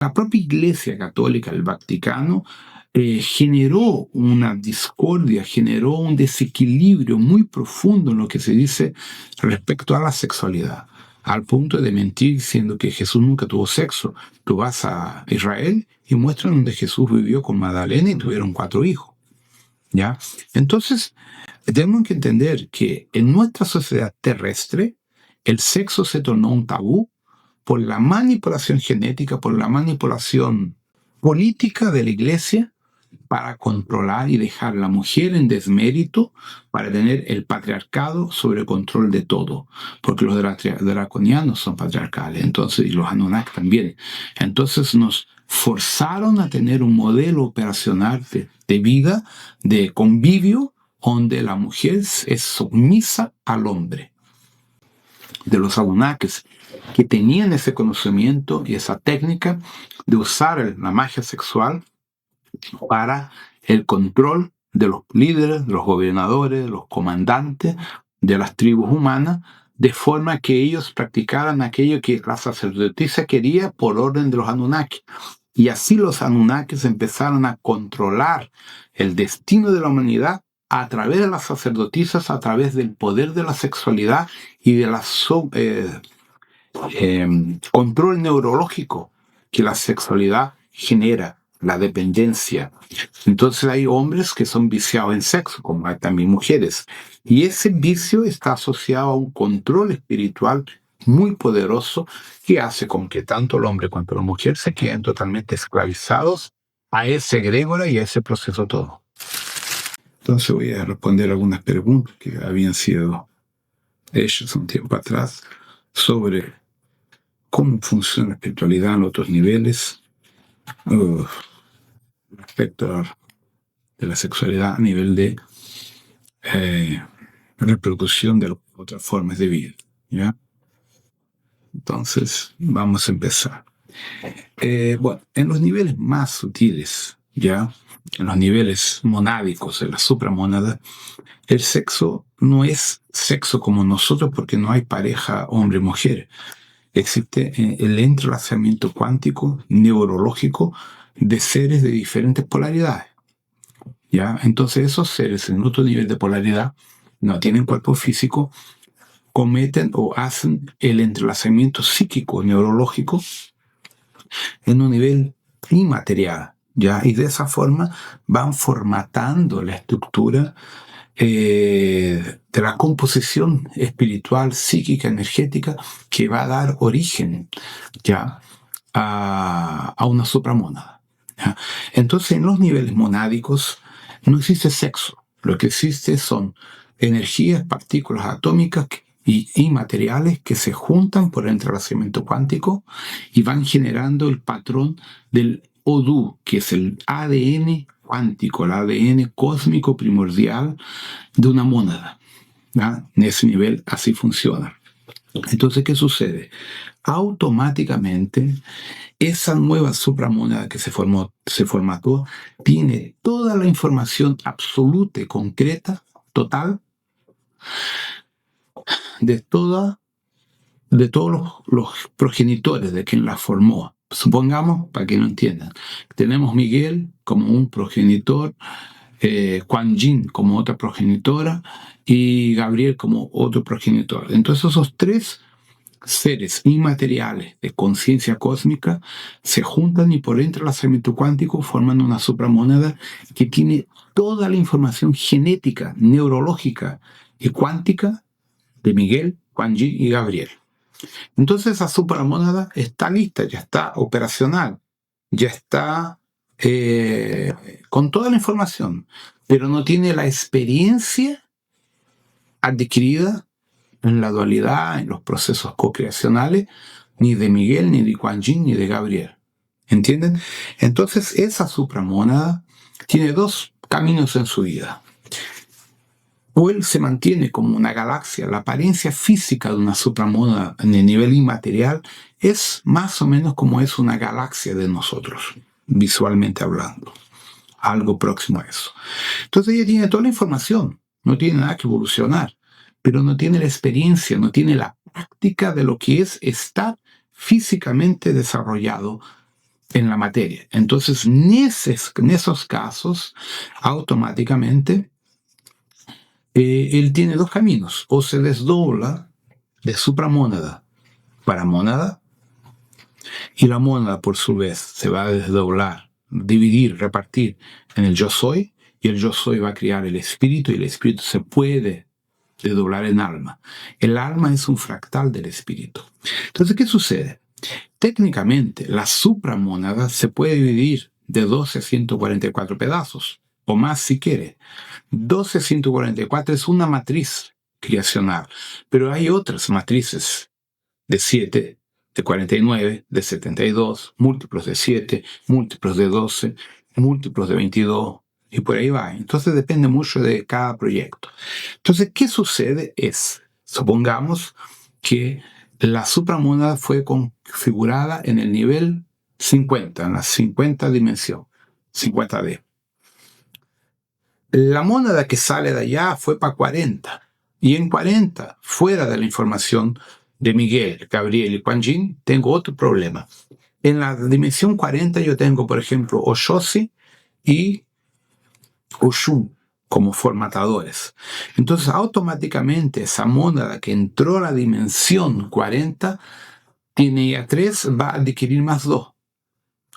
La propia Iglesia Católica del Vaticano generó una discordia, generó un desequilibrio muy profundo en lo que se dice respecto a la sexualidad, al punto de mentir diciendo que Jesús nunca tuvo sexo. Tú vas a Israel y muestran donde Jesús vivió con Magdalena y tuvieron 4 hijos. ¿Ya? Entonces, tenemos que entender que en nuestra sociedad terrestre el sexo se tornó un tabú por la manipulación genética, por la manipulación política de la Iglesia para controlar y dejar a la mujer en desmérito, para tener el patriarcado sobre el control de todo, porque los draconianos son patriarcales, entonces, y los Anunnaki también. Entonces nos forzaron a tener un modelo operacional de vida, de convivio, donde la mujer es sumisa al hombre. De los Anunnakis, que tenían ese conocimiento y esa técnica de usar la magia sexual para el control de los líderes, de los gobernadores, de los comandantes de las tribus humanas, de forma que ellos practicaran aquello que la sacerdotisa quería por orden de los Anunnaki. Y así los Anunnakis empezaron a controlar el destino de la humanidad a través de las sacerdotisas, a través del poder de la sexualidad y de la control neurológico que la sexualidad genera, la dependencia. Entonces hay hombres que son viciados en sexo, como hay también mujeres. Y ese vicio está asociado a un control espiritual muy poderoso que hace con que tanto el hombre cuanto la mujer se queden totalmente esclavizados a ese egregora y a ese proceso todo. Entonces voy a responder algunas preguntas que habían sido hechas un tiempo atrás sobre cómo funciona la espiritualidad en otros niveles respecto de la sexualidad a nivel de reproducción de otras formas de vida, ¿ya? Entonces, vamos a empezar. Bueno, en los niveles más sutiles, ¿ya? En los niveles monádicos, en la supramónada, el sexo no es sexo como nosotros porque no hay pareja hombre-mujer. Existe el entrelazamiento cuántico, neurológico, de seres de diferentes polaridades. ¿Ya? Entonces esos seres en otro nivel de polaridad no tienen cuerpo físico, cometen o hacen el entrelazamiento psíquico, neurológico, en un nivel inmaterial, ¿ya? Y de esa forma van formatando la estructura de la composición espiritual, psíquica, energética, que va a dar origen, ¿ya? a una supramónada, ¿ya? Entonces, en los niveles monádicos no existe sexo. Lo que existe son energías, partículas atómicas y inmateriales que se juntan por el entrelazamiento cuántico y van generando el patrón del Odú, que es el ADN cuántico, el ADN cósmico primordial de una mónada, ¿ya? En ese nivel así funciona. Entonces, ¿qué sucede? Automáticamente, esa nueva supramónada que se formató, tiene toda la información absoluta y concreta, total, de todos los progenitores de quien la formó. Supongamos, para que no entiendan, tenemos Miguel como un progenitor, Kuan Yin como otra progenitora y Gabriel como otro progenitor. Entonces esos 3 seres inmateriales de conciencia cósmica se juntan y por entrelazamiento cuántico forman una supramónada que tiene toda la información genética, neurológica y cuántica de Miguel, Kuan Yin y Gabriel. Entonces esa supramónada está lista, ya está operacional, ya está con toda la información, pero no tiene la experiencia adquirida en la dualidad, en los procesos co-creacionales, ni de Miguel, ni de Kuan Yin, ni de Gabriel. ¿Entienden? Entonces esa supramónada tiene 2 caminos en su vida. O él se mantiene como una galaxia. La apariencia física de una supramónada en el nivel inmaterial es más o menos como es una galaxia de nosotros, visualmente hablando. Algo próximo a eso. Entonces ella tiene toda la información, no tiene nada que evolucionar, pero no tiene la experiencia, no tiene la práctica de lo que es estar físicamente desarrollado en la materia. Entonces, en esos casos, automáticamente, él tiene dos caminos. O se desdobla de supramónada para mónada, y la mónada, por su vez, se va a desdoblar, dividir, repartir en el yo soy, y el yo soy va a crear el espíritu, y el espíritu se puede desdoblar en alma. El alma es un fractal del espíritu. Entonces, ¿qué sucede? Técnicamente, la supramónada se puede dividir de 12 a 144 pedazos, o más si quiere. 12 a 144 es una matriz creacional, pero hay otras matrices de 7, de 49, de 72, múltiplos de 7, múltiplos de 12, múltiplos de 22, y por ahí va. Entonces depende mucho de cada proyecto. Entonces, ¿qué sucede? Supongamos que la supramónada fue configurada en el nivel 50, en la 50 dimensión, 50D. La mónada que sale de allá fue para 40. Y en 40, fuera de la información de Miguel, Gabriel y Kuan Yin, tengo otro problema. En la dimensión 40 yo tengo, por ejemplo, Oshosi y Oshun como formatadores. Entonces, automáticamente esa mónada que entró a la dimensión 40 tiene ya 3, va a adquirir más 2.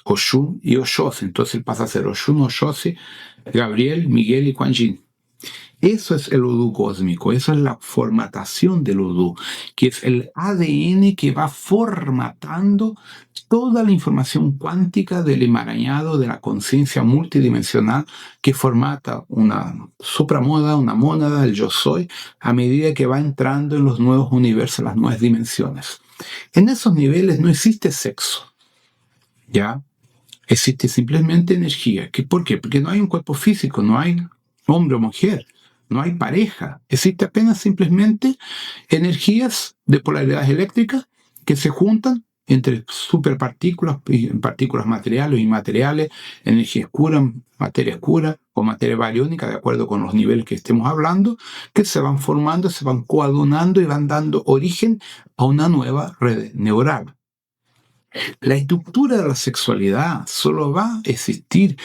Oshun y Oshosi. Entonces él pasa a ser Oshun, Oshosi, Gabriel, Miguel y Kuan Yin. Eso es el Udú cósmico, eso es la formatación del Udú, que es el ADN que va formatando toda la información cuántica del emaranhado de la conciencia multidimensional que formata una supramónada, una mónada, el yo soy, a medida que va entrando en los nuevos universos, las nuevas dimensiones. En esos niveles no existe sexo, ¿ya? Existe simplemente energía. ¿Por qué? Porque no hay un cuerpo físico, no hay hombre o mujer, no hay pareja. Existe apenas simplemente energías de polaridades eléctricas que se juntan entre superpartículas, partículas materiales o inmateriales, energía oscura, materia oscura o materia bariónica, de acuerdo con los niveles que estemos hablando, que se van formando, se van coadunando y van dando origen a una nueva red neural. La estructura de la sexualidad solo va a existir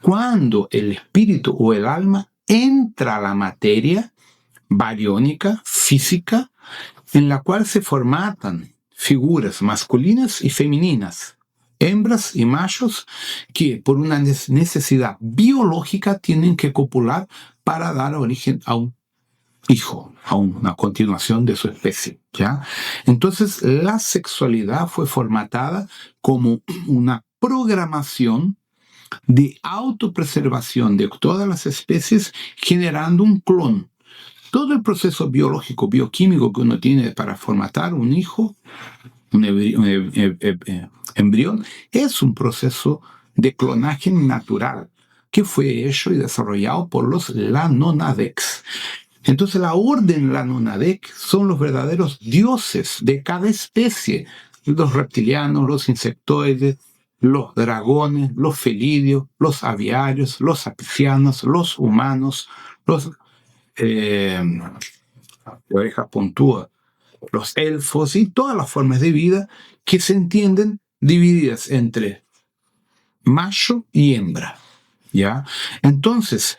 cuando el espíritu o el alma entra a la materia bariónica, física, en la cual se formatan figuras masculinas y femeninas, hembras y machos, que por una necesidad biológica tienen que copular para dar origen a un hijo, a una continuación de su especie, ¿ya? Entonces, la sexualidad fue formatada como una programación de autopreservación de todas las especies, generando un clon. Todo el proceso biológico, bioquímico que uno tiene para formatar un hijo, un embrión, es un proceso de clonaje natural que fue hecho y desarrollado por los Lanonadex. Entonces la orden Lanonadek son los verdaderos dioses de cada especie, los reptilianos, los insectoides, los dragones, los felidios, los aviarios, los apicianos, los humanos, los de orejas puntúas, los elfos y todas las formas de vida que se entienden divididas entre macho y hembra, ¿ya? Entonces,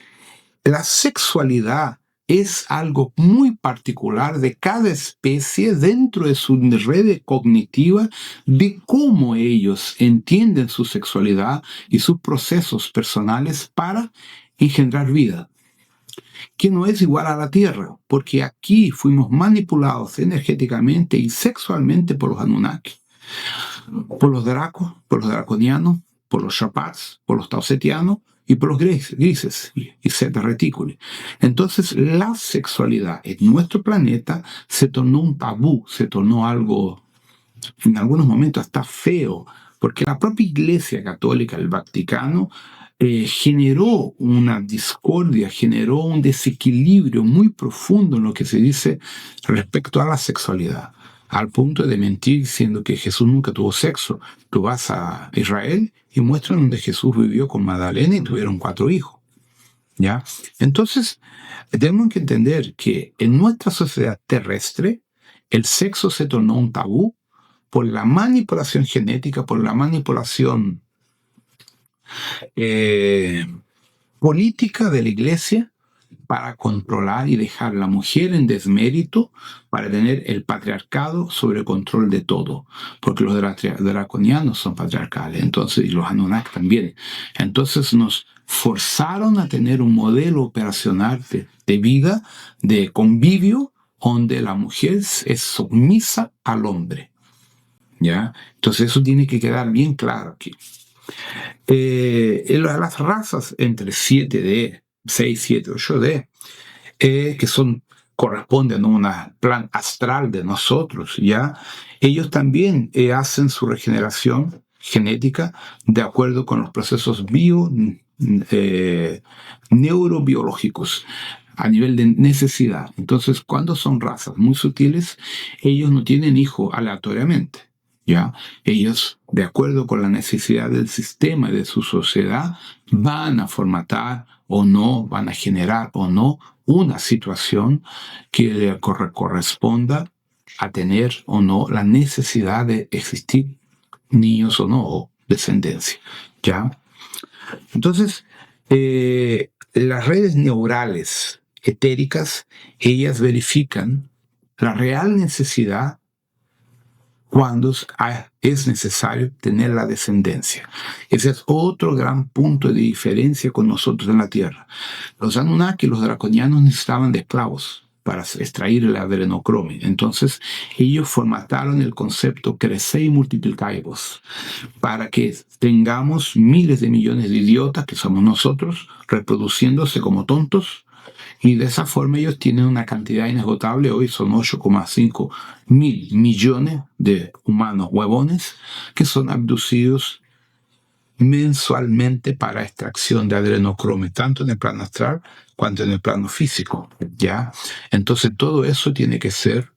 la sexualidad es algo muy particular de cada especie dentro de su red cognitiva de cómo ellos entienden su sexualidad y sus procesos personales para engendrar vida, que no es igual a la Tierra, porque aquí fuimos manipulados energéticamente y sexualmente por los Anunnaki, por los dracos, por los draconianos, por los Shapats, por los tausetianos y por los grises y Zeta Reticuli. Entonces la sexualidad en nuestro planeta se tornó un tabú, se tornó algo, en algunos momentos hasta feo, porque la propia Iglesia Católica, el Vaticano, generó una discordia, generó un desequilibrio muy profundo en lo que se dice respecto a la sexualidad, al punto de mentir diciendo que Jesús nunca tuvo sexo. Tú vas a Israel y muestran donde Jesús vivió con Magdalena y tuvieron 4 hijos, ¿ya? Entonces, tenemos que entender que en nuestra sociedad terrestre, el sexo se tornó un tabú por la manipulación genética, por la manipulación política de la Iglesia para controlar y dejar a la mujer en desmérito, para tener el patriarcado sobre control de todo, porque los draconianos son patriarcales, entonces, y los Anunnaki también. Entonces nos forzaron a tener un modelo operacional de vida, de convivio, donde la mujer es sumisa al hombre. ¿Ya? Entonces eso tiene que quedar bien claro aquí. Las razas entre 7D, 6, 7, 8D, que corresponden a un plan astral de nosotros, ¿ya? Ellos también hacen su regeneración genética de acuerdo con los procesos neurobiológicos a nivel de necesidad. Entonces, cuando son razas muy sutiles, ellos no tienen hijos aleatoriamente. ¿Ya? Ellos, de acuerdo con la necesidad del sistema y de su sociedad, van a formatar o no, van a generar o no una situación que le corresponda a tener o no la necesidad de existir niños o no, o descendencia. ¿Ya? Entonces, las redes neurales etéricas, ellas verifican la real necesidad cuando es necesario tener la descendencia. Ese es otro gran punto de diferencia con nosotros en la Tierra. Los Anunnaki, los draconianos, necesitaban de esclavos para extraer el adrenocromo. Entonces, ellos formataron el concepto crecei y multiplicaivos para que tengamos miles de millones de idiotas, que somos nosotros, reproduciéndose como tontos, y de esa forma ellos tienen una cantidad inagotable, hoy son 8,5 mil millones de humanos huevones que son abducidos mensualmente para extracción de adrenocromo, tanto en el plano astral cuanto en el plano físico, ¿ya? Entonces todo eso tiene que ser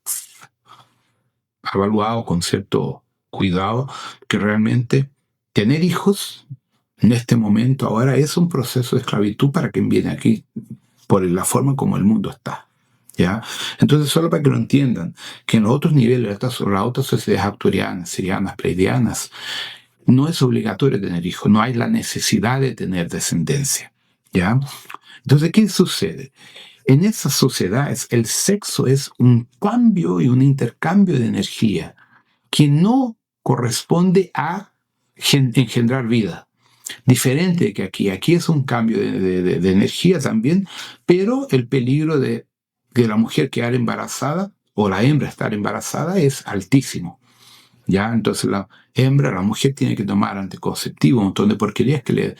evaluado con cierto cuidado, que realmente tener hijos en este momento ahora es un proceso de esclavitud para quien viene aquí, por la forma como el mundo está. ¿Ya? Entonces, solo para que lo entiendan, que en los otros niveles, las otras sociedades acturianas, sirianas, pleiadianas, no es obligatorio tener hijos, no hay la necesidad de tener descendencia. ¿Ya? Entonces, ¿qué sucede? En esas sociedades, el sexo es un cambio y un intercambio de energía que no corresponde a engendrar vida. Diferente que aquí. Aquí es un cambio de energía también, pero el peligro de la mujer quedar embarazada o la hembra estar embarazada es altísimo. ¿Ya? Entonces la mujer tiene que tomar anticonceptivo, un montón de porquerías que le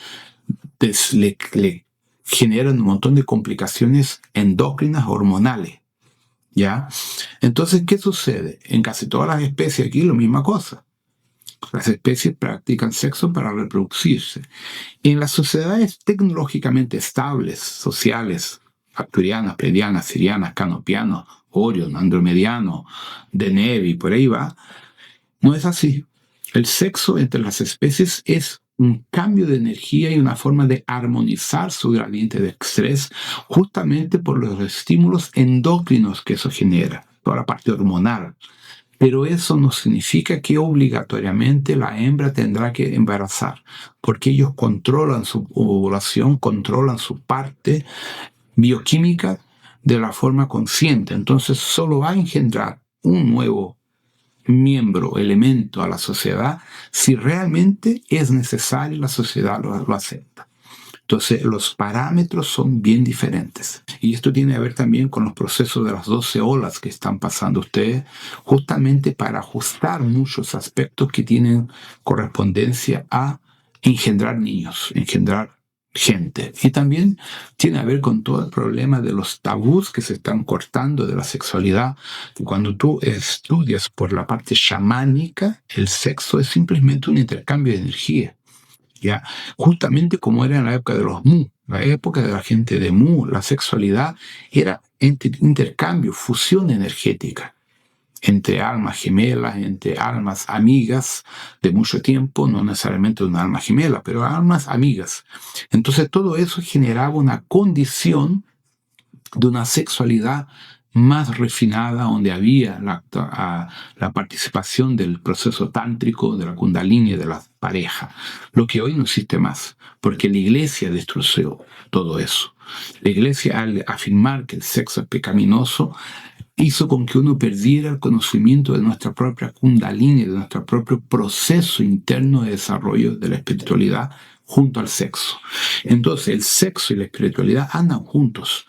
generan un montón de complicaciones endócrinas hormonales. ¿Ya? Entonces, ¿qué sucede? En casi todas las especies aquí la misma cosa. Las especies practican sexo para reproducirse. En las sociedades tecnológicamente estables, sociales, arcturianas, pleiadianas, sirianas, canopianos, Orion, andromediano, Deneb, por ahí va, no es así. El sexo entre las especies es un cambio de energía y una forma de armonizar su gradiente de estrés justamente por los estímulos endócrinos que eso genera, toda la parte hormonal. Pero eso no significa que obligatoriamente la hembra tendrá que embarazar, porque ellos controlan su ovulación, controlan su parte bioquímica de la forma consciente. Entonces solo va a engendrar un nuevo miembro, elemento a la sociedad, si realmente es necesario y la sociedad lo acepta. Entonces, los parámetros son bien diferentes. Y esto tiene que ver también con los procesos de las 12 olas que están pasando ustedes, justamente para ajustar muchos aspectos que tienen correspondencia a engendrar niños, engendrar gente. Y también tiene que ver con todo el problema de los tabús que se están cortando de la sexualidad. Cuando tú estudias por la parte chamánica, el sexo es simplemente un intercambio de energía. ¿Ya? Justamente como era en la época de los Mu, la época de la gente de Mu, la sexualidad era intercambio, fusión energética entre almas gemelas, entre almas amigas de mucho tiempo, no necesariamente una alma gemela, pero almas amigas. Entonces todo eso generaba una condición de una sexualidad más refinada, donde había la participación del proceso tántrico, de la kundalini, de la pareja, lo que hoy no existe más, porque la iglesia destruyó todo eso. La iglesia, al afirmar que el sexo es pecaminoso, hizo con que uno perdiera el conocimiento de nuestra propia kundalini, de nuestro propio proceso interno de desarrollo de la espiritualidad junto al sexo. Entonces, el sexo y la espiritualidad andan juntos.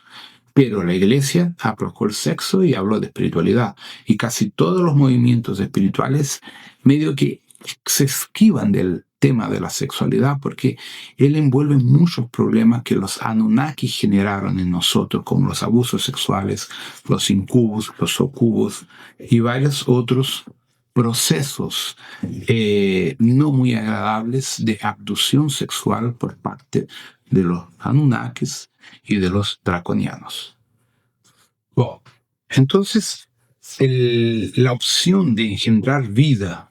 Pero la iglesia aprobó el sexo y habló de espiritualidad. Y casi todos los movimientos espirituales medio que se esquivan del tema de la sexualidad porque él envuelve muchos problemas que los Anunnaki generaron en nosotros, como los abusos sexuales, los incubos, los ocubos y varios otros procesos no muy agradables de abducción sexual por parte de los Anunnakis y de los draconianos. Bueno, entonces, la opción de engendrar vida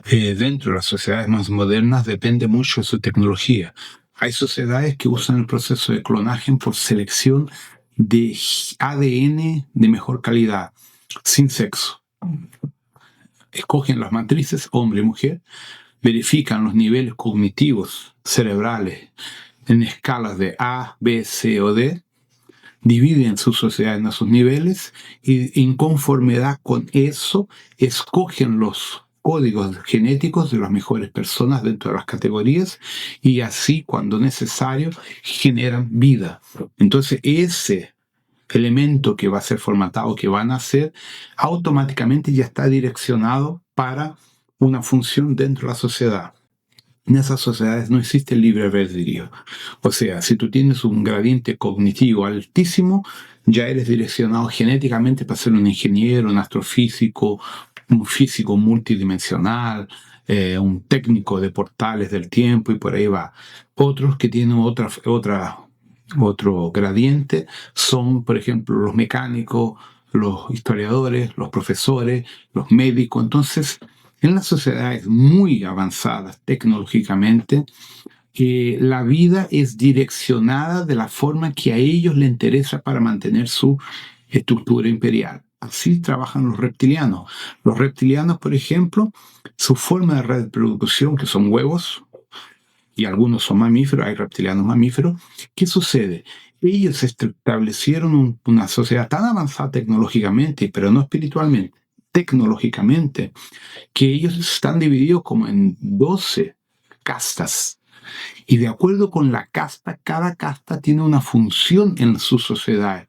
dentro de las sociedades más modernas depende mucho de su tecnología. Hay sociedades que usan el proceso de clonaje por selección de ADN de mejor calidad, sin sexo. Escogen las matrices, hombre y mujer, verifican los niveles cognitivos cerebrales en escalas de A, B, C o D, dividen su sociedad en esos niveles y en conformidad con eso escogen los códigos genéticos de las mejores personas dentro de las categorías y así, cuando necesario, generan vida. Entonces, ese elemento que va a ser formatado, que van a hacer, automáticamente ya está direccionado para una función dentro de la sociedad. En esas sociedades no existe el libre albedrío. O sea, si tú tienes un gradiente cognitivo altísimo, ya eres direccionado genéticamente para ser un ingeniero, un astrofísico, un físico multidimensional, un técnico de portales del tiempo y por ahí va. Otros que tienen otro gradiente son, por ejemplo, los mecánicos, los historiadores, los profesores, los médicos. Entonces, en las sociedades muy avanzadas tecnológicamente, la vida es direccionada de la forma que a ellos les interesa para mantener su estructura imperial. Así trabajan los reptilianos. Los reptilianos, por ejemplo, su forma de reproducción, que son huevos, y algunos son mamíferos, hay reptilianos mamíferos. ¿Qué sucede? Ellos establecieron una sociedad tan avanzada tecnológicamente, pero no espiritualmente, tecnológicamente, que ellos están divididos como en 12 castas. Y de acuerdo con la casta, cada casta tiene una función en su sociedad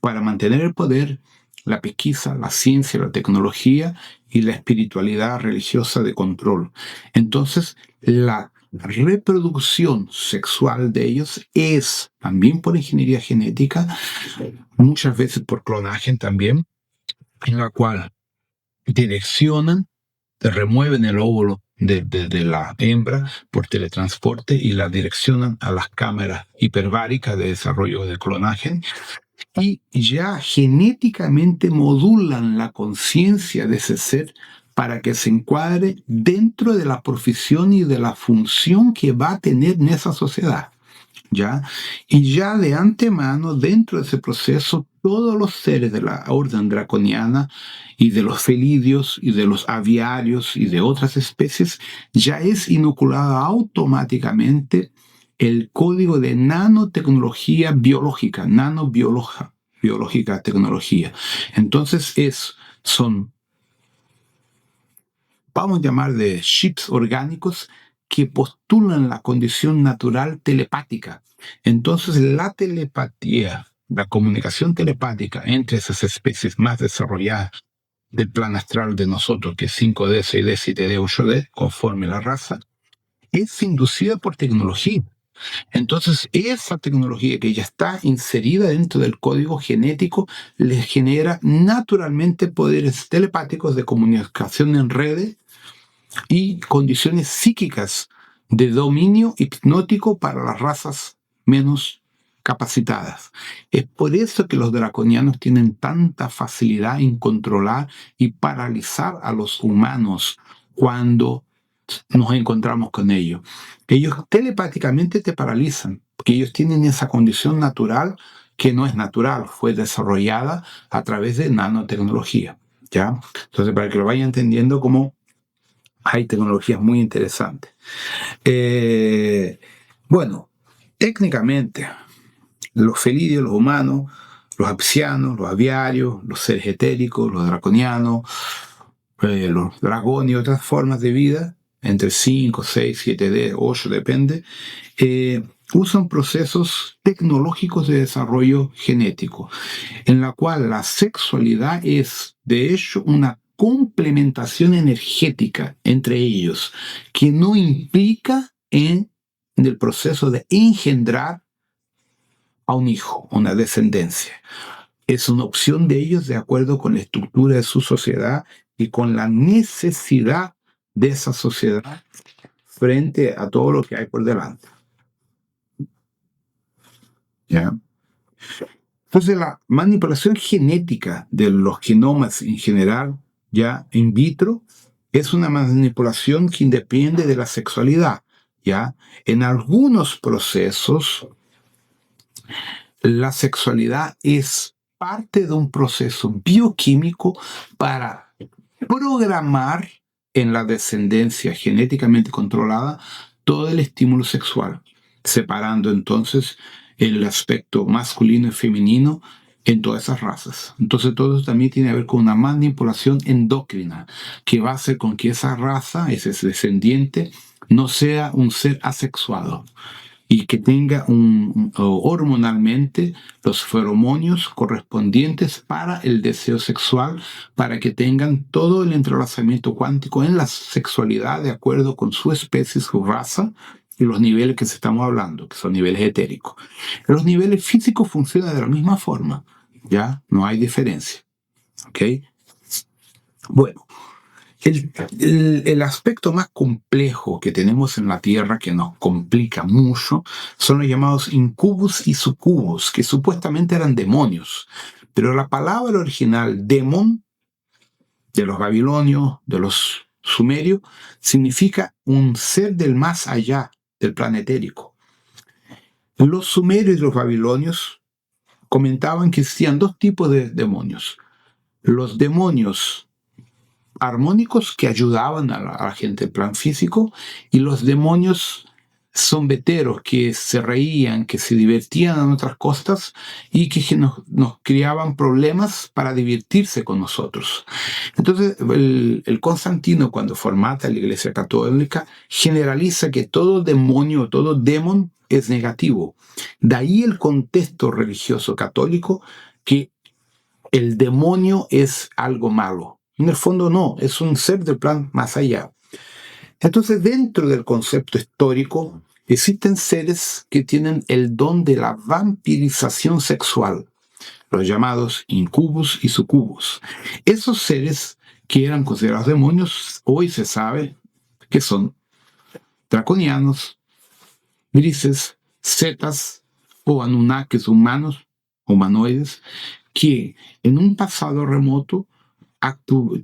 para mantener el poder, la pesquisa, la ciencia, la tecnología y la espiritualidad religiosa de control. Entonces, la reproducción sexual de ellos es también por ingeniería genética, muchas veces por clonaje también, en la cual direccionan, remueven el óvulo de la hembra por teletransporte y la direccionan a las cámaras hiperbáricas de desarrollo de clonaje y ya genéticamente modulan la conciencia de ese ser para que se encuadre dentro de la profesión y de la función que va a tener en esa sociedad. ¿Ya? Y ya de antemano, dentro de ese proceso, todos los seres de la orden draconiana y de los felidios y de los aviarios y de otras especies, ya es inoculado automáticamente el código de nanotecnología biológica, biológica tecnología. Entonces vamos a llamar de chips orgánicos que postulan la condición natural telepática. Entonces, la telepatía, la comunicación telepática entre esas especies más desarrolladas del plan astral de nosotros, que es 5D, 6D, 7D, 8D, conforme la raza, es inducida por tecnología. Entonces, esa tecnología que ya está inserida dentro del código genético les genera naturalmente poderes telepáticos de comunicación en redes y condiciones psíquicas de dominio hipnótico para las razas menos capacitadas. Es por eso que los draconianos tienen tanta facilidad en controlar y paralizar a los humanos cuando nos encontramos con ellos. Ellos telepáticamente te paralizan, porque ellos tienen esa condición natural que no es natural, fue desarrollada a través de nanotecnología, ¿ya? Entonces, para que lo vayan entendiendo, como hay tecnologías muy interesantes. Bueno, técnicamente, los felidios, los humanos, los apsianos, los aviarios, los seres etéricos, los draconianos, los dragones y otras formas de vida, entre 5, 6, 7D, 8, depende, usan procesos tecnológicos de desarrollo genético, en la cual la sexualidad es, de hecho, una complementación energética entre ellos, que no implica en el proceso de engendrar a un hijo, una descendencia. Es una opción de ellos de acuerdo con la estructura de su sociedad y con la necesidad de esa sociedad frente a todo lo que hay por delante. ¿Ya? Entonces, la manipulación genética de los genomas en general, ya in vitro, es una manipulación que independe de la sexualidad. ¿Ya? En algunos procesos, la sexualidad es parte de un proceso bioquímico para programar en la descendencia genéticamente controlada todo el estímulo sexual, separando entonces el aspecto masculino y femenino en todas esas razas. Entonces todo eso también tiene que ver con una manipulación endocrina que va a hacer con que esa raza, ese descendiente, no sea un ser asexuado y que tenga hormonalmente los feromonios correspondientes para el deseo sexual, para que tengan todo el entrelazamiento cuántico en la sexualidad de acuerdo con su especie, su raza y los niveles que estamos hablando, que son niveles etéricos. Los niveles físicos funcionan de la misma forma, ¿ya? No hay diferencia, ¿ok? Bueno. El aspecto más complejo que tenemos en la Tierra, que nos complica mucho, son los llamados incubus y sucubus, que supuestamente eran demonios. Pero la palabra original, demon, de los babilonios, de los sumerios, significa un ser del más allá, del planetérico. Los sumerios y los babilonios comentaban que existían dos tipos de demonios. Los demonios armónicos que ayudaban a la gente del plan físico, y los demonios zombeteros que se reían, que se divertían en otras cosas y que nos creaban problemas para divertirse con nosotros. Entonces el Constantino, cuando formata la Iglesia Católica, generaliza que todo demonio, todo demon es negativo. De ahí el contexto religioso católico, que el demonio es algo malo. En el fondo no, es un ser del plan más allá. Entonces, dentro del concepto histórico, existen seres que tienen el don de la vampirización sexual, los llamados incubus y sucubus. Esos seres que eran considerados demonios, hoy se sabe que son draconianos, grises, cetas o anunnakis humanos, humanoides, que en un pasado remoto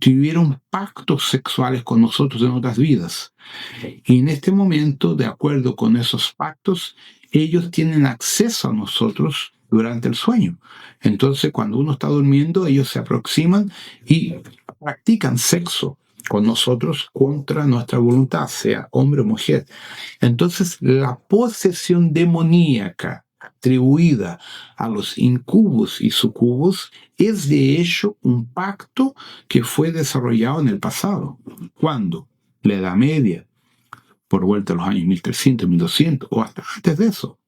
tuvieron pactos sexuales con nosotros en otras vidas. Y en este momento, de acuerdo con esos pactos, ellos tienen acceso a nosotros durante el sueño. Entonces, cuando uno está durmiendo, ellos se aproximan y practican sexo con nosotros contra nuestra voluntad, sea hombre o mujer. Entonces, la posesión demoníaca atribuida a los incubos y sucubos es de hecho un pacto que fue desarrollado en el pasado. ¿Cuándo? La Edad Media, por vuelta a los años 1300, 1200 o hasta antes de eso.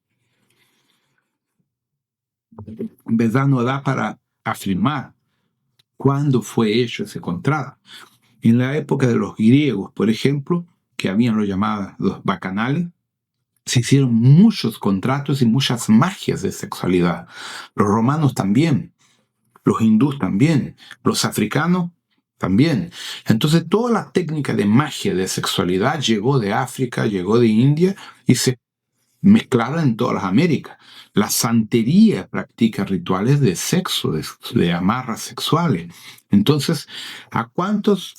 En verdad no da para afirmar cuándo fue hecho ese contrato. En la época de los griegos, por ejemplo, que habían lo llamados los bacanales, se hicieron muchos contratos y muchas magias de sexualidad. Los romanos también, los hindúes también, los africanos también. Entonces toda la técnica de magia de sexualidad llegó de África, llegó de India y se mezclaron en todas las Américas. La santería practica rituales de sexo, de amarras sexuales. Entonces, ¿a cuántos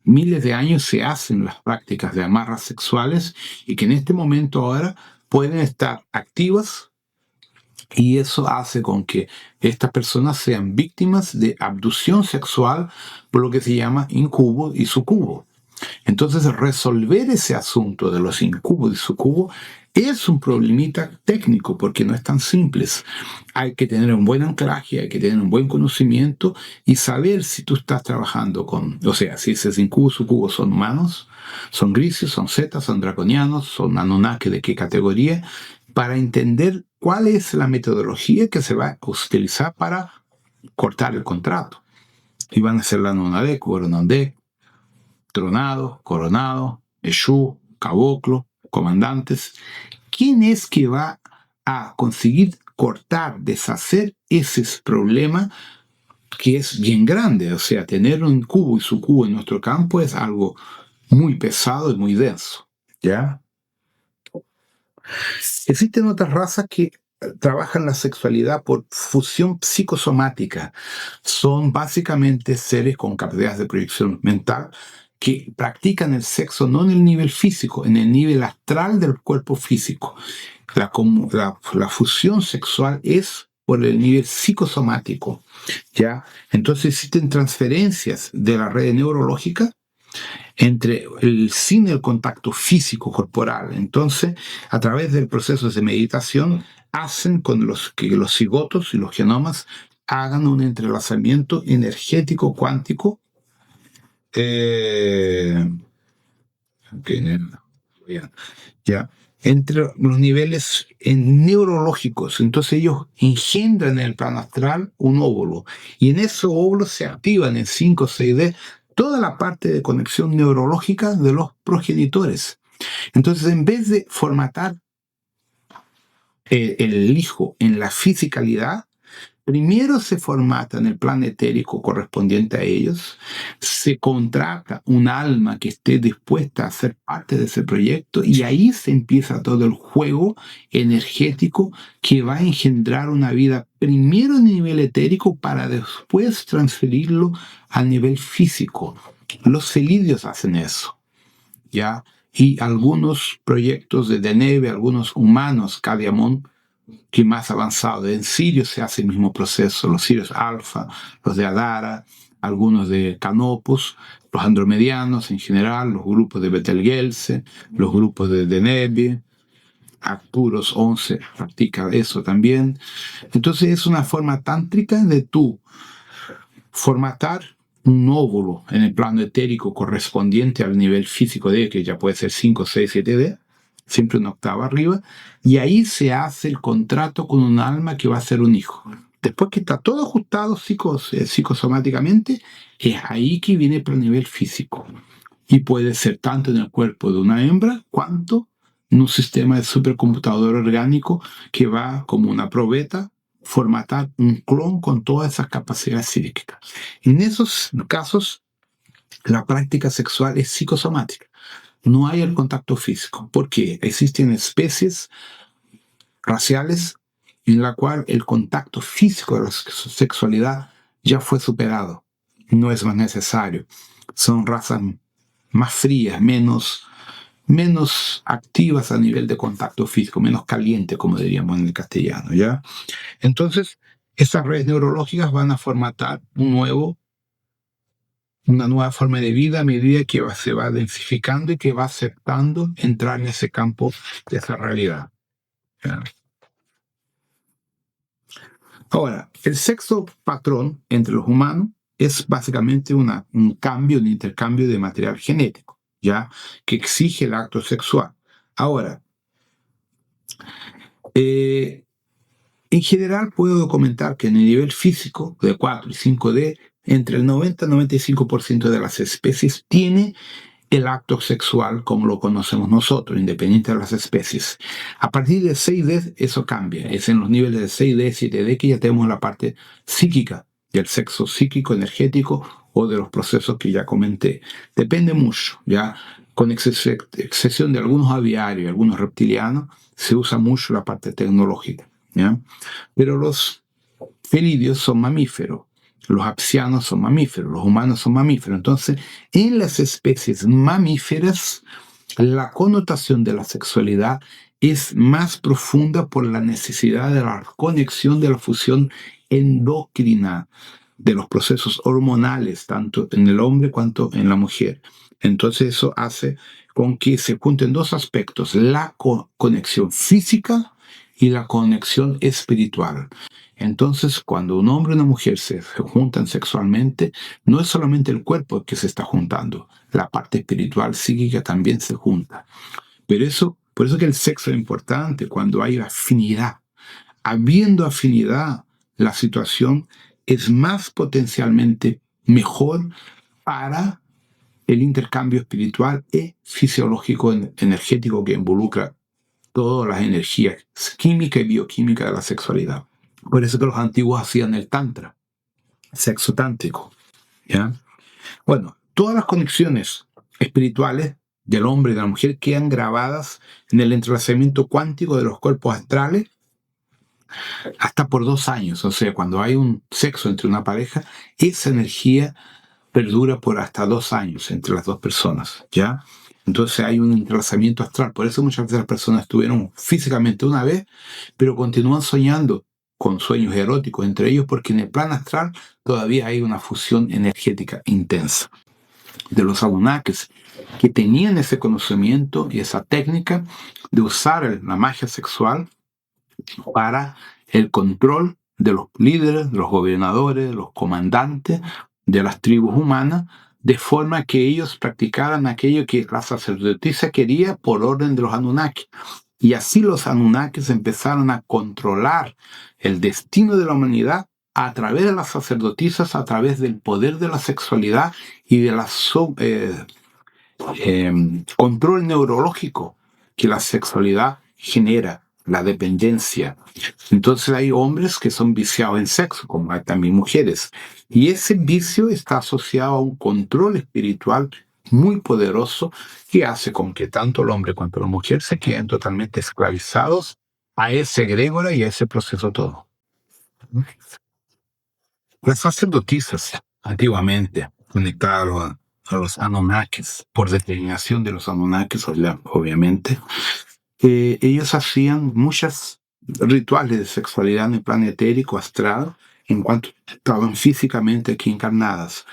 miles de años se hacen las prácticas de amarras sexuales y que en este momento ahora pueden estar activas Y eso hace con que estas personas sean víctimas de abducción sexual por lo que se llama incubo y sucubo. Entonces, resolver ese asunto de los incubos y sucubos es un problemita técnico porque no es tan simple. Hay que tener un buen anclaje, hay que tener un buen conocimiento y saber si tú estás trabajando con, o sea, si esos incubos y sucubos son humanos, son grises, son zetas, son draconianos, son anunnaki, de qué categoría, para entender cuál es la metodología que se va a utilizar para cortar el contrato. Y van a ser la Nonadec, Coronandec, Tronado, Coronado, Eshu, Caboclo, comandantes. ¿Quién es que va a conseguir cortar, deshacer ese problema que es bien grande? O sea, tener un cubo y su cubo en nuestro campo es algo muy pesado y muy denso. ¿Ya? Existen otras razas que trabajan la sexualidad por fusión psicosomática. Son básicamente seres con capacidades de proyección mental que practican el sexo no en el nivel físico, en el nivel astral del cuerpo físico. La fusión sexual es por el nivel psicosomático, ¿ya? Entonces existen transferencias de la red neurológica sin el contacto físico corporal. Entonces, a través del proceso de meditación, hacen que los cigotos y los genomas hagan un entrelazamiento energético cuántico. Ya, entre los niveles neurológicos. Entonces ellos engendran en el plano astral un óvulo y en ese óvulo se activan en 5 o 6D toda la parte de conexión neurológica de los progenitores. Entonces, en vez de formatar el hijo en la fisicalidad, primero se formata en el plano etérico correspondiente a ellos, se contrata un alma que esté dispuesta a ser parte de ese proyecto y ahí se empieza todo el juego energético que va a engendrar una vida primero en nivel etérico para después transferirlo a nivel físico. Los celidios hacen eso, ¿ya? Y algunos proyectos de Deneve, algunos humanos, Cadiamón, que más avanzado. En Sirius se hace el mismo proceso, los Sirius alfa, los de Adara, algunos de Canopus, los andromedianos en general, los grupos de Betelgeuse, los grupos de Denebe, Arcturus 11 practica eso también. Entonces es una forma tántrica de tú formatar un óvulo en el plano etérico correspondiente al nivel físico de que ya puede ser 5, 6, 7D, siempre una octava arriba, y ahí se hace el contrato con un alma que va a ser un hijo. Después que está todo ajustado psicosomáticamente, es ahí que viene para el nivel físico. Y puede ser tanto en el cuerpo de una hembra, cuanto en un sistema de supercomputador orgánico que va como una probeta formatar un clon con todas esas capacidades psíquicas. En esos casos, la práctica sexual es psicosomática. No hay el contacto físico, porque existen especies raciales en la cual el contacto físico de la sexualidad ya fue superado. No es más necesario. Son razas más frías, menos activas a nivel de contacto físico, menos caliente, como diríamos en el castellano, ¿ya? Entonces, esas redes neurológicas van a formatar una nueva forma de vida a medida que se va densificando y que va aceptando entrar en ese campo de esa realidad. ¿Ya? Ahora, el sexo patrón entre los humanos es básicamente un intercambio de material genético, ¿ya? Que exige el acto sexual. Ahora, en general puedo documentar que en el nivel físico de 4 y 5D, entre el 90 y 95% de las especies tiene el acto sexual como lo conocemos nosotros, independiente de las especies. A partir de 6D eso cambia. Es en los niveles de 6D, 7D que ya tenemos la parte psíquica del sexo psíquico, energético o de los procesos que ya comenté. Depende mucho, ¿ya? Con excepción de algunos aviarios y algunos reptilianos, se usa mucho la parte tecnológica, ¿ya? Pero los felidios son mamíferos. Los apsianos son mamíferos, los humanos son mamíferos. Entonces, en las especies mamíferas, la connotación de la sexualidad es más profunda por la necesidad de la conexión de la fusión endocrina de los procesos hormonales, tanto en el hombre cuanto en la mujer. Entonces eso hace con que se junten dos aspectos, la conexión física y la conexión espiritual. Entonces, cuando un hombre y una mujer se juntan sexualmente, no es solamente el cuerpo que se está juntando, la parte espiritual psíquica también se junta. Pero eso, por eso que el sexo es importante cuando hay afinidad. Habiendo afinidad, la situación es más potencialmente mejor para el intercambio espiritual y fisiológico energético que involucra todas las energías química y bioquímica de la sexualidad. Por eso que los antiguos hacían el tantra, sexo tántrico. ¿Ya? Bueno, todas las conexiones espirituales del hombre y de la mujer quedan grabadas en el entrelazamiento cuántico de los cuerpos astrales hasta por 2 años. O sea, cuando hay un sexo entre una pareja, esa energía perdura por hasta 2 años entre las dos personas, ¿ya? Entonces hay un entrelazamiento astral. Por eso muchas veces las personas estuvieron físicamente una vez, pero continúan soñando con sueños eróticos entre ellos porque en el plan astral todavía hay una fusión energética intensa. De los Anunnakis que tenían ese conocimiento y esa técnica de usar la magia sexual para el control de los líderes, de los gobernadores, de los comandantes de las tribus humanas, de forma que ellos practicaran aquello que la sacerdotisa quería por orden de los Anunnaki. Y así los Anunnakis empezaron a controlar el destino de la humanidad a través de las sacerdotisas, a través del poder de la sexualidad y de la control neurológico que la sexualidad genera, la dependencia. Entonces hay hombres que son viciados en sexo, como hay también mujeres. Y ese vicio está asociado a un control espiritual muy poderoso que hace con que tanto el hombre cuanto la mujer se queden totalmente esclavizados a ese egregora y a ese proceso todo. Las sacerdotisas, antiguamente, conectadas a los Anunnakis, por determinación de los Anunnakis, obviamente, ellos hacían muchos rituales de sexualidad en el plano etérico, astral, en cuanto estaban físicamente aquí encarnadas.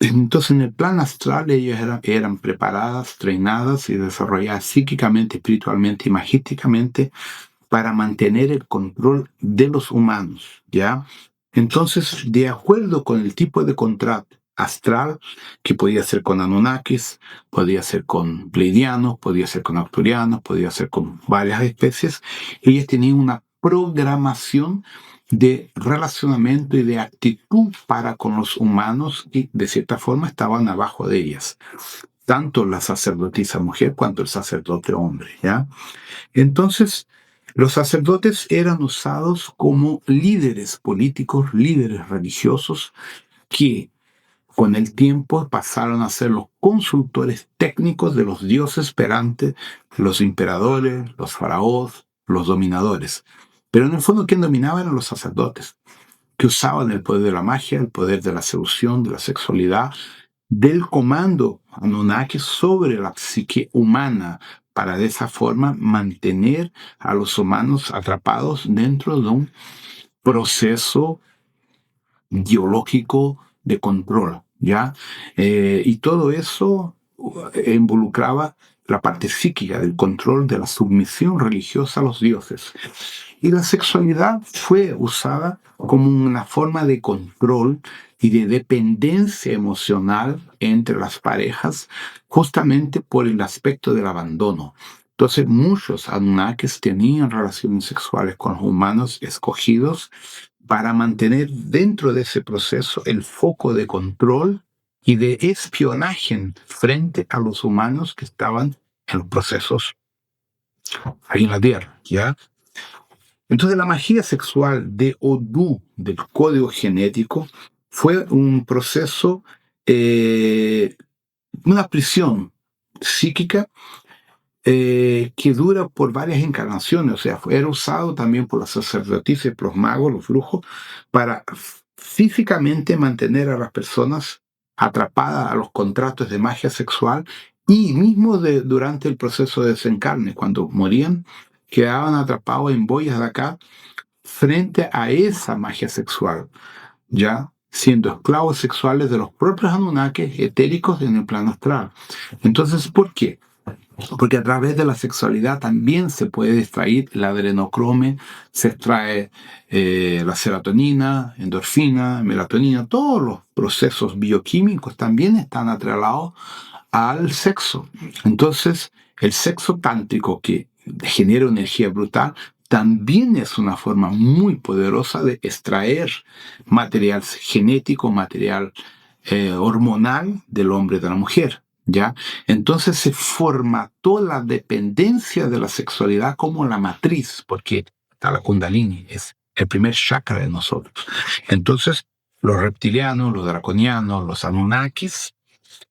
Entonces, en el plan astral, ellas eran preparadas, treinadas y desarrolladas psíquicamente, espiritualmente y magísticamente para mantener el control de los humanos, ¿ya? Entonces, de acuerdo con el tipo de contrato astral, que podía ser con Anunnakis, podía ser con Pleiadianos, podía ser con Arcturianos, podía ser con varias especies, ellas tenían una programación de relacionamiento y de actitud para con los humanos y de cierta forma estaban abajo de ellas, tanto la sacerdotisa mujer cuanto el sacerdote hombre, ¿ya? Entonces, los sacerdotes eran usados como líderes políticos, líderes religiosos, que con el tiempo pasaron a ser los consultores técnicos de los dioses perantes, los emperadores, los faraós, los dominadores. Pero en el fondo, quien dominaba eran los sacerdotes, que usaban el poder de la magia, el poder de la seducción, de la sexualidad, del comando Anunnaki sobre la psique humana, para de esa forma mantener a los humanos atrapados dentro de un proceso biológico de control, ¿ya? Y todo eso involucraba la parte psíquica del control de la sumisión religiosa a los dioses. Y la sexualidad fue usada como una forma de control y de dependencia emocional entre las parejas, justamente por el aspecto del abandono. Entonces, muchos Anunnakis tenían relaciones sexuales con los humanos escogidos para mantener dentro de ese proceso el foco de control y de espionaje frente a los humanos que estaban en los procesos ahí en la Tierra, ¿ya? Entonces la magia sexual de Odú, del código genético, fue un proceso, una prisión psíquica que dura por varias encarnaciones. O sea, era usado también por las sacerdotisas, por los magos, los brujos, para físicamente mantener a las personas atrapadas a los contratos de magia sexual Y mismo durante el proceso de desencarne, cuando morían, quedaban atrapados en boyas de acá frente a esa magia sexual, ya siendo esclavos sexuales de los propios Anunnakis etéricos en el plano astral. Entonces, ¿por qué? Porque a través de la sexualidad también se puede extraer la adrenocrome, se extrae la serotonina, endorfina, melatonina, todos los procesos bioquímicos también están atrelados al sexo. Entonces, el sexo tántrico que genera energía brutal también es una forma muy poderosa de extraer material genético, material hormonal del hombre y de la mujer. ¿Ya? Entonces se formató la dependencia de la sexualidad como la matriz, porque está la Kundalini, es el primer chakra de nosotros. Entonces, los reptilianos, los draconianos, los Anunnakis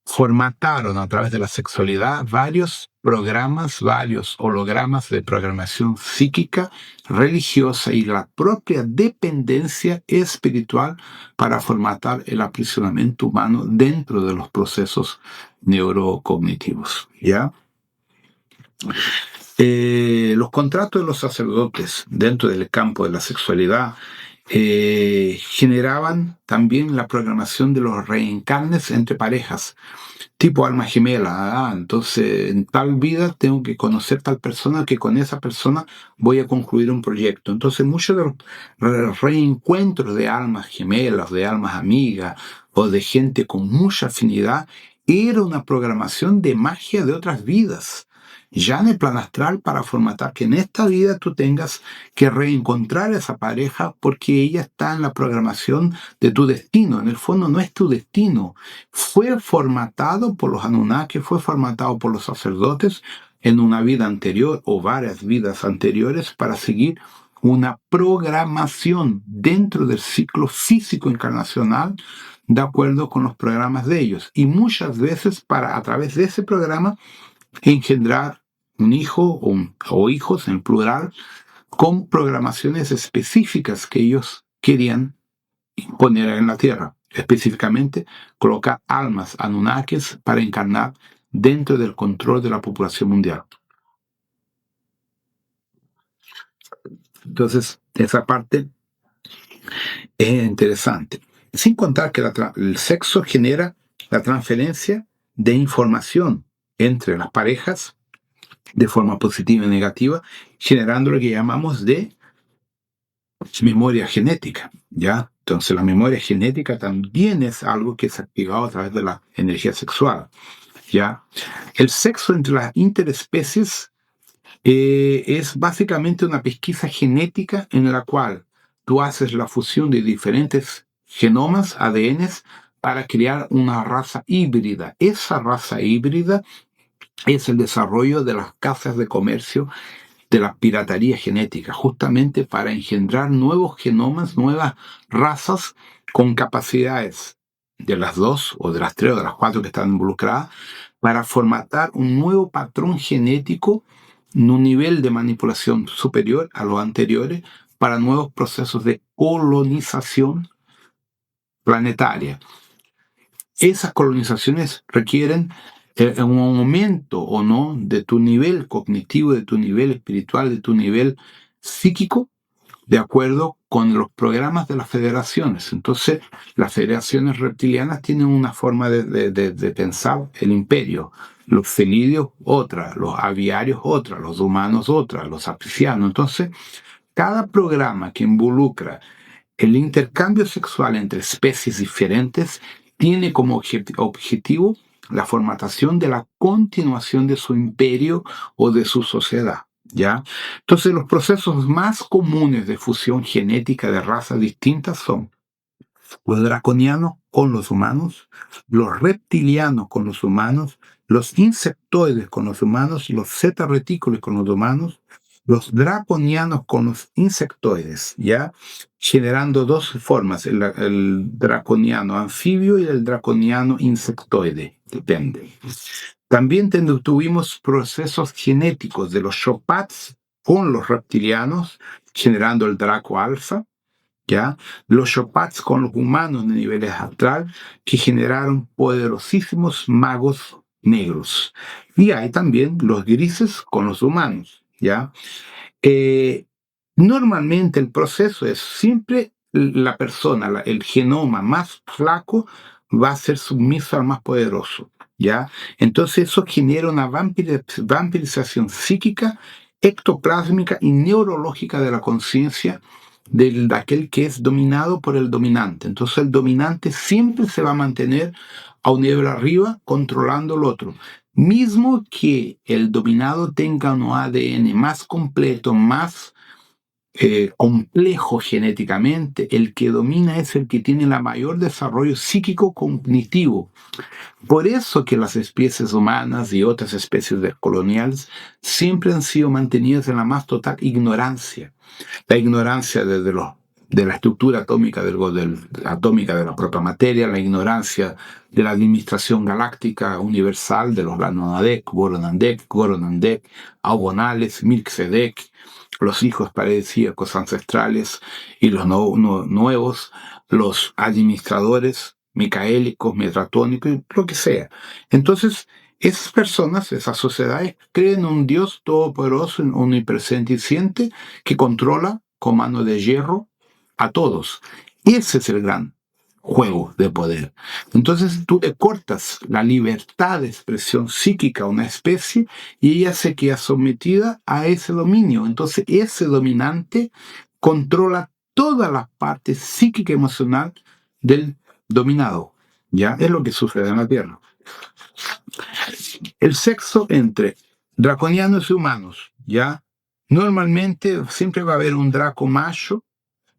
formataron a través de la sexualidad varios programas, varios hologramas de programación psíquica, religiosa y la propia dependencia espiritual para formatar el aprisionamiento humano dentro de los procesos neurocognitivos. ¿Ya? Los contratos de los sacerdotes dentro del campo de la sexualidad generaban también la programación de los reencarnes entre parejas, tipo alma gemela. Entonces en tal vida tengo que conocer tal persona que con esa persona voy a concluir un proyecto. Entonces muchos de los reencuentros de almas gemelas, de almas amigas o de gente con mucha afinidad era una programación de magia de otras vidas, ya en el plan astral, para formatar que en esta vida tú tengas que reencontrar a esa pareja porque ella está en la programación de tu destino. En el fondo no es tu destino. Fue formatado por los Anunnaki, fue formatado por los sacerdotes en una vida anterior o varias vidas anteriores para seguir una programación dentro del ciclo físico encarnacional de acuerdo con los programas de ellos. Y muchas veces para a través de ese programa engendrar un hijo o hijos en plural con programaciones específicas que ellos querían poner en la tierra. Específicamente, colocar almas anunnakis para encarnar dentro del control de la población mundial. Entonces, esa parte es interesante. Sin contar que el sexo genera la transferencia de información entre las parejas de forma positiva y negativa, generando lo que llamamos de memoria genética, ¿ya? Entonces la memoria genética también es algo que es activado a través de la energía sexual, ¿ya? El sexo entre las interespecies es básicamente una pesquisa genética en la cual tú haces la fusión de diferentes genomas, ADNs, para crear una raza híbrida. Esa raza híbrida es el desarrollo de las casas de comercio de la piratería genética, justamente para engendrar nuevos genomas, nuevas razas con capacidades de las dos o de las tres o de las cuatro que están involucradas, para formatar un nuevo patrón genético en un nivel de manipulación superior a los anteriores para nuevos procesos de colonización planetaria. Esas colonizaciones requieren un aumento o no de tu nivel cognitivo, de tu nivel espiritual, de tu nivel psíquico, de acuerdo con los programas de las federaciones. Entonces, las federaciones reptilianas tienen una forma de pensar el imperio. Los felidios, otra, los aviarios, otra, los humanos, otra, los apricianos. Entonces, cada programa que involucra el intercambio sexual entre especies diferentes tiene como objetivo la formatación de la continuación de su imperio o de su sociedad, ¿ya? Entonces, los procesos más comunes de fusión genética de razas distintas son los draconianos con los humanos, los reptilianos con los humanos, los insectoides con los humanos, los zeta retículos con los humanos, los draconianos con los insectoides, ¿ya? Generando dos formas, el draconiano anfibio y el draconiano insectoide, depende. También tuvimos procesos genéticos de los Shopats con los reptilianos, generando el Draco alfa, ¿ya? Los Shopats con los humanos de niveles astral que generaron poderosísimos magos negros. Y hay también los grises con los humanos, ¿ya? Eh, Normalmente el proceso es siempre la persona, el genoma más flaco va a ser sumiso al más poderoso, ¿ya? Entonces eso genera una vampirización psíquica, ectoplásmica y neurológica de la conciencia de aquel que es dominado por el dominante. Entonces el dominante siempre se va a mantener a un nivel arriba controlando al otro. Mismo que el dominado tenga un ADN más completo, más complejo genéticamente, el que domina es el que tiene el mayor desarrollo psíquico-cognitivo. Por eso que las especies humanas y otras especies coloniales siempre han sido mantenidas en la más total ignorancia. La ignorancia de la estructura atómica atómica de la propia materia, la ignorancia de la administración galáctica universal de los Lanonadek, Goronandek, Aubonales, Melquisedec, los hijos paradisíacos ancestrales y los nuevos, los administradores micaélicos, metratónicos, lo que sea. Entonces, esas personas, esas sociedades, creen en un Dios todopoderoso, omnipresente y ciente, que controla con mano de hierro a todos. Ese es el gran juego de poder. Entonces tú le cortas la libertad de expresión psíquica a una especie y ella se queda sometida a ese dominio. Entonces ese dominante controla toda la parte psíquica y emocional del dominado. Ya es lo que sucede en la Tierra. El sexo entre draconianos y humanos, ¿ya? Normalmente siempre va a haber un draco macho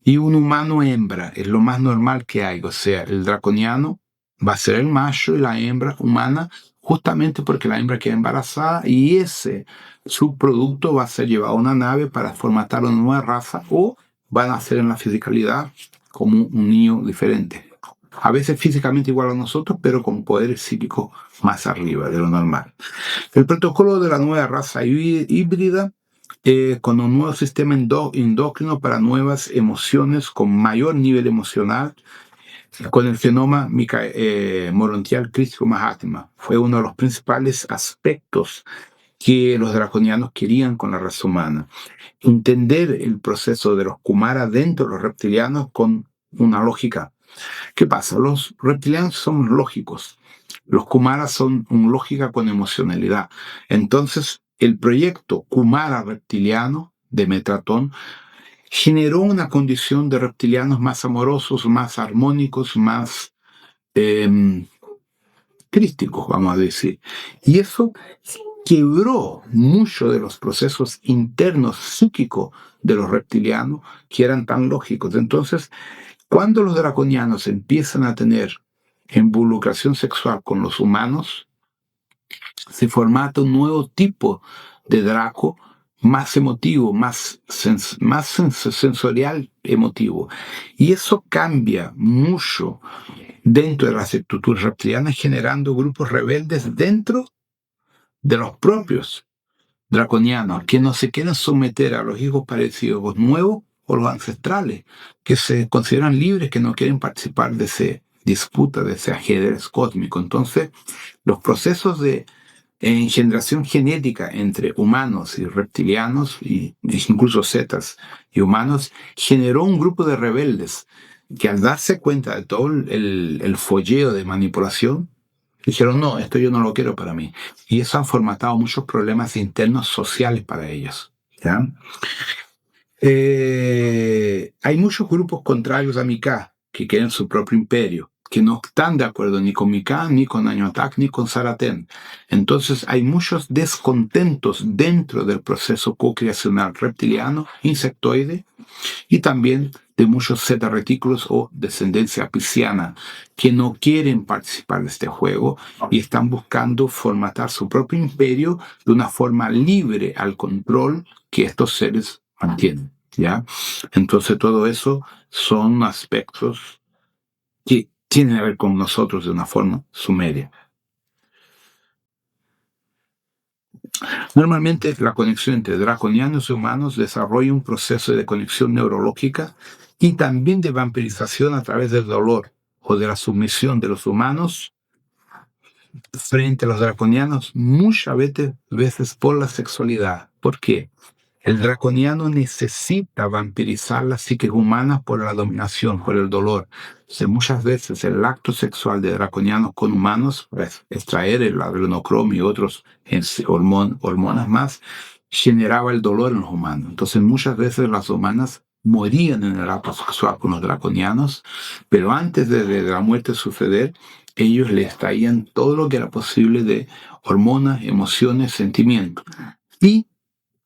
y un humano hembra, es lo más normal que hay. O sea, el draconiano va a ser el macho y la hembra humana, justamente porque la hembra queda embarazada y ese subproducto va a ser llevado a una nave para formatar una nueva raza o van a ser en la fisicalidad como un niño diferente. A veces físicamente igual a nosotros, pero con poderes psíquicos más arriba de lo normal. El protocolo de la nueva raza híbrida con un nuevo sistema endocrino para nuevas emociones con mayor nivel emocional, con el fenómeno morontial crítico Mahatma. Fue uno de los principales aspectos que los draconianos querían con la raza humana. Entender el proceso de los Kumara dentro de los reptilianos con una lógica. ¿Qué pasa? Los reptilianos son lógicos. Los Kumaras son una lógica con emocionalidad. Entonces, el proyecto Kumara reptiliano de Metratón generó una condición de reptilianos más amorosos, más armónicos, más crísticos, vamos a decir. Y eso quebró muchos de los procesos internos psíquicos de los reptilianos que eran tan lógicos. Entonces, cuando los draconianos empiezan a tener involucración sexual con los humanos, se formata un nuevo tipo de Draco más emotivo, más sensorial emotivo. Y eso cambia mucho dentro de las estructuras reptilianas, generando grupos rebeldes dentro de los propios draconianos, que no se quieren someter a los hijos parecidos nuevos o los ancestrales, que se consideran libres, que no quieren participar de esa disputa, de ese ajedrez cósmico. Entonces, los procesos de engendración genética entre humanos y reptilianos, y incluso zetas y humanos, generó un grupo de rebeldes que al darse cuenta de todo el folleo de manipulación, dijeron, no, esto yo no lo quiero para mí. Y eso ha formatado muchos problemas internos sociales para ellos. ¿Ya? Hay muchos grupos contrarios a Mika que quieren su propio imperio, que no están de acuerdo ni con Mika, ni con Añotak, ni con Saratén. Entonces hay muchos descontentos dentro del proceso co-creacional reptiliano, insectoide, y también de muchos zeta retículos o descendencia pisciana que no quieren participar de este juego y están buscando formatar su propio imperio de una forma libre al control que estos seres mantienen. ¿Ya? Entonces todo eso son aspectos que tienen que ver con nosotros de una forma sumeria. Normalmente la conexión entre draconianos y humanos desarrolla un proceso de conexión neurológica y también de vampirización a través del dolor o de la sumisión de los humanos frente a los draconianos muchas veces por la sexualidad. ¿Por qué? El draconiano necesita vampirizar las psiques humanas por la dominación, por el dolor. Entonces, muchas veces el acto sexual de draconianos con humanos, pues, extraer el adrenocromo y otros hormonas más, generaba el dolor en los humanos. Entonces, muchas veces las humanas morían en el acto sexual con los draconianos, pero antes de la muerte suceder, ellos les extraían todo lo que era posible de hormonas, emociones, sentimientos. Y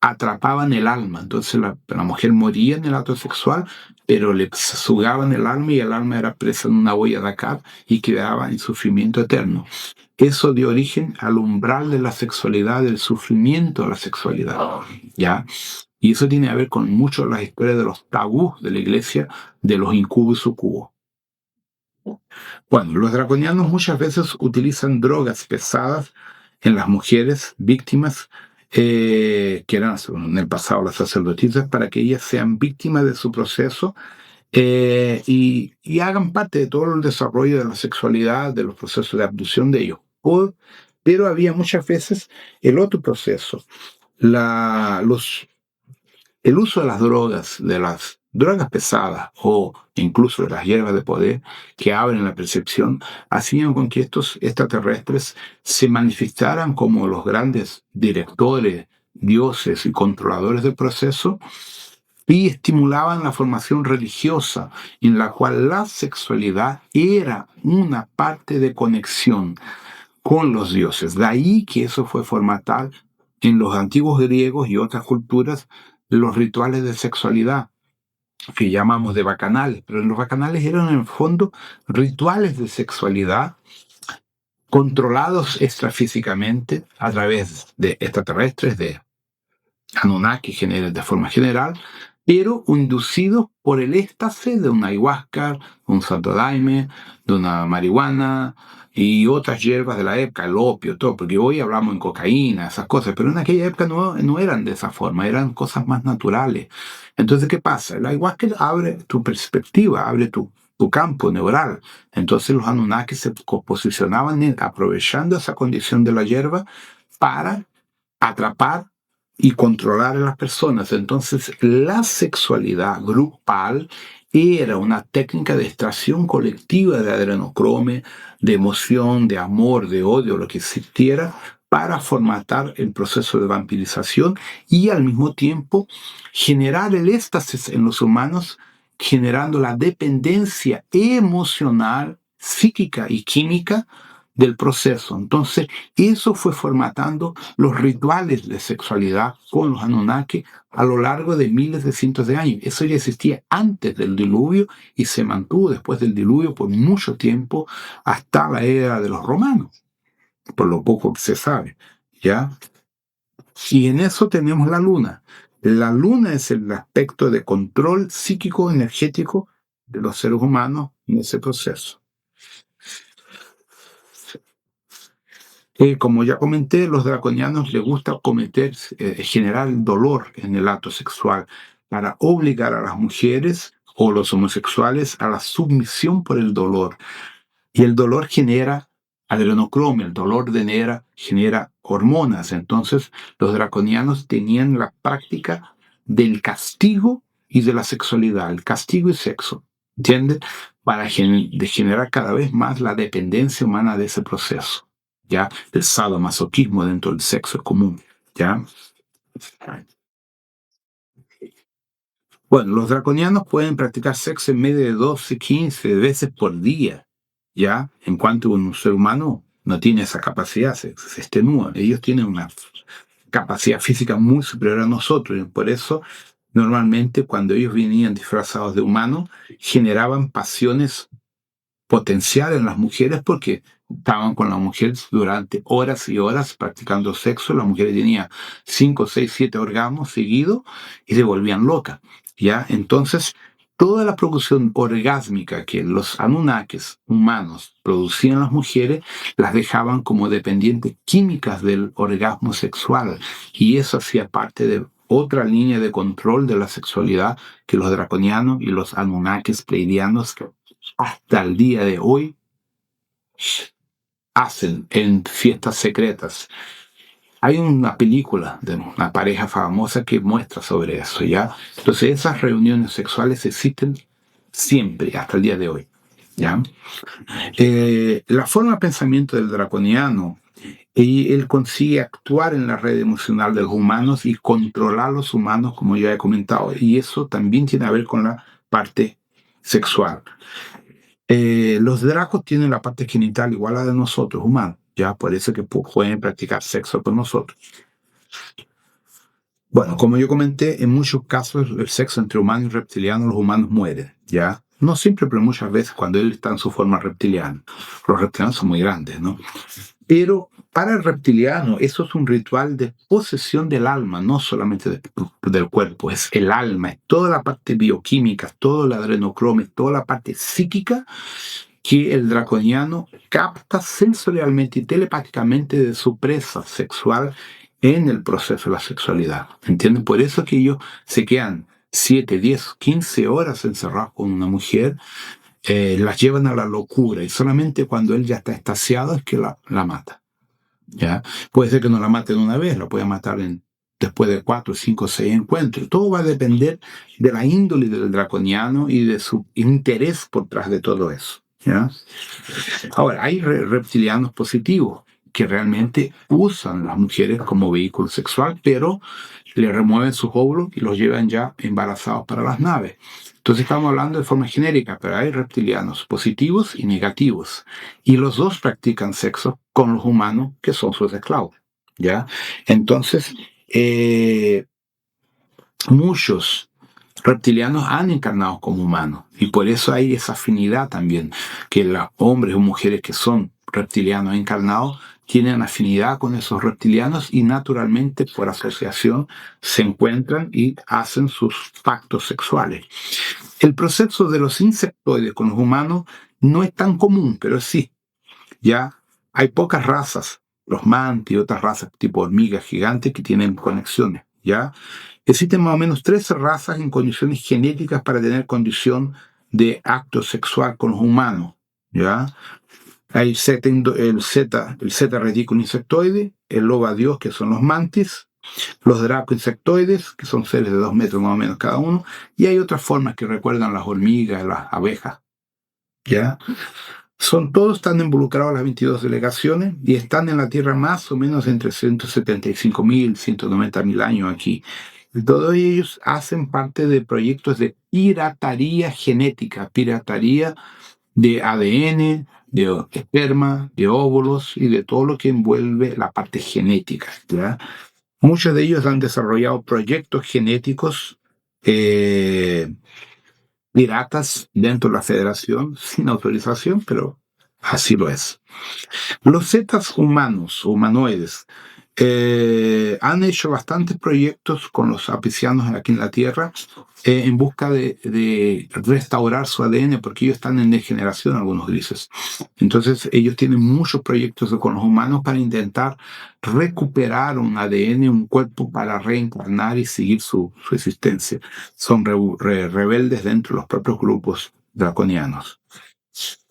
atrapaban el alma. Entonces la mujer moría en el acto sexual, pero le sugaban el alma y el alma era presa en una olla de acá y quedaba en sufrimiento eterno. Eso dio origen al umbral de la sexualidad, del sufrimiento de la sexualidad, ¿ya? Y eso tiene que ver con mucho las historias de los tabús de la iglesia, de los incubos y sucubos. Bueno, los draconianos muchas veces utilizan drogas pesadas en las mujeres víctimas, que eran en el pasado las sacerdotisas, para que ellas sean víctimas de su proceso, y hagan parte de todo el desarrollo de la sexualidad, de los procesos de abducción de ellos. Pero había muchas veces el otro proceso, el uso de las drogas pesadas o incluso de las hierbas de poder que abren la percepción, hacían con que estos extraterrestres se manifestaran como los grandes directores, dioses y controladores del proceso, y estimulaban la formación religiosa en la cual la sexualidad era una parte de conexión con los dioses. De ahí que eso fue formatar en los antiguos griegos y otras culturas los rituales de sexualidad que llamamos de bacanales, pero los bacanales eran en el fondo rituales de sexualidad controlados extrafísicamente a través de extraterrestres, de Anunnaki de forma general, pero inducidos por el éxtasis de una ayahuasca, un santo daime, de una marihuana y otras hierbas de la época, el opio, todo, porque hoy hablamos en cocaína, esas cosas, pero en aquella época no eran de esa forma, eran cosas más naturales. Entonces, ¿qué pasa? La ayahuasca abre tu perspectiva, abre tu campo neural. Entonces los Anunnaki se posicionaban aprovechando esa condición de la hierba para atrapar y controlar a las personas. Entonces, la sexualidad grupal era una técnica de extracción colectiva de adrenocrome, de emoción, de amor, de odio, lo que existiera, para formatar el proceso de vampirización y al mismo tiempo generar el éxtasis en los humanos, generando la dependencia emocional, psíquica y química del proceso. Entonces, eso fue formatando los rituales de sexualidad con los Anunnaki a lo largo de miles de cientos de años. Eso ya existía antes del diluvio y se mantuvo después del diluvio por mucho tiempo hasta la era de los romanos, por lo poco que se sabe, ¿ya? Y en eso tenemos la luna. La luna es el aspecto de control psíquico energético de los seres humanos en ese proceso. Como ya comenté, los draconianos les gusta generar dolor en el acto sexual para obligar a las mujeres o los homosexuales a la sumisión por el dolor. Y el dolor genera adrenocromia, el dolor genera hormonas. Entonces, los draconianos tenían la práctica del castigo y de la sexualidad, el castigo y sexo, ¿entiendes? Para generar cada vez más la dependencia humana de ese proceso, ¿ya? El sadomasoquismo dentro del sexo común, ¿ya? Bueno, los draconianos pueden practicar sexo en medio de 12, 15 veces por día, ¿ya? En cuanto un ser humano no tiene esa capacidad, se extenúa. Ellos tienen una capacidad física muy superior a nosotros, y por eso normalmente cuando ellos venían disfrazados de humanos generaban pasiones potencial en las mujeres porque estaban con las mujeres durante horas y horas practicando sexo. Las mujeres tenían 5, 6, 7 orgasmos seguidos y se volvían locas, ¿ya? Entonces, toda la producción orgásmica que los Anunnakis humanos producían en las mujeres, las dejaban como dependientes químicas del orgasmo sexual. Y eso hacía parte de otra línea de control de la sexualidad que los draconianos y los Anunnakis pleidianos hasta el día de hoy hacen en fiestas secretas. Hay una película de una pareja famosa que muestra sobre eso, ¿ya? Entonces esas reuniones sexuales existen siempre, hasta el día de hoy, ¿ya? La forma de pensamiento del draconiano, y él consigue actuar en la red emocional de los humanos y controlar a los humanos, como ya he comentado, y eso también tiene que ver con la parte sexual. Los dracos tienen la parte genital igual a la de nosotros, humanos, ya por eso que pueden practicar sexo con nosotros. Bueno, como yo comenté, en muchos casos el sexo entre humanos y reptilianos, los humanos mueren, ¿ya? No siempre, pero muchas veces cuando él está en su forma reptiliana. Los reptilianos son muy grandes, ¿no? Pero para el reptiliano eso es un ritual de posesión del alma, no solamente del cuerpo, es el alma, es toda la parte bioquímica, todo el adrenocromo, toda la parte psíquica que el draconiano capta sensorialmente y telepáticamente de su presa sexual en el proceso de la sexualidad. ¿Entienden? Por eso que ellos se quedan 7, 10, 15 horas encerrados con una mujer, las llevan a la locura y solamente cuando él ya está extasiado es que la mata. ¿Ya? Puede ser que no la maten una vez, la puede matar después de 4, 5, 6 encuentros. Todo va a depender de la índole del draconiano y de su interés por tras de todo eso. ¿Ya? Ahora, hay reptilianos positivos que realmente usan a las mujeres como vehículo sexual, pero le remueven sus óvulos y los llevan ya embarazados para las naves. Entonces estamos hablando de forma genérica, pero hay reptilianos positivos y negativos. Y los dos practican sexo con los humanos que son sus esclavos. ¿Ya? Entonces, muchos reptilianos han encarnado como humanos y por eso hay esa afinidad también, que los hombres o mujeres que son reptilianos encarnados tienen afinidad con esos reptilianos y naturalmente por asociación se encuentran y hacen sus pactos sexuales. El proceso de los insectoides con los humanos no es tan común, pero sí, ya hay pocas razas, los mantis y otras razas tipo hormigas gigantes que tienen conexiones, ¿ya? Existen más o menos 13 razas en condiciones genéticas para tener condición de acto sexual con los humanos, ¿ya? Hay el zeta retículo insectoide, el loba dios, que son los mantis, los draco insectoides, que son seres de 2 metros más o menos cada uno, y hay otras formas que recuerdan las hormigas, las abejas, ¿ya? Todos están involucrados las 22 delegaciones y están en la Tierra más o menos entre 175.000, 190.000 años aquí. Todos ellos hacen parte de proyectos de piratería genética, piratería de ADN, de esperma, de óvulos y de todo lo que envuelve la parte genética, ¿ya? Muchos de ellos han desarrollado proyectos genéticos piratas dentro de la federación sin autorización, pero así lo es. Los zetas humanos, humanoides, han hecho bastantes proyectos con los apicianos aquí en la Tierra en busca de restaurar su ADN, porque ellos están en degeneración, algunos grises. Entonces, ellos tienen muchos proyectos con los humanos para intentar recuperar un ADN, un cuerpo para reencarnar y seguir su existencia. Son rebeldes dentro de los propios grupos draconianos.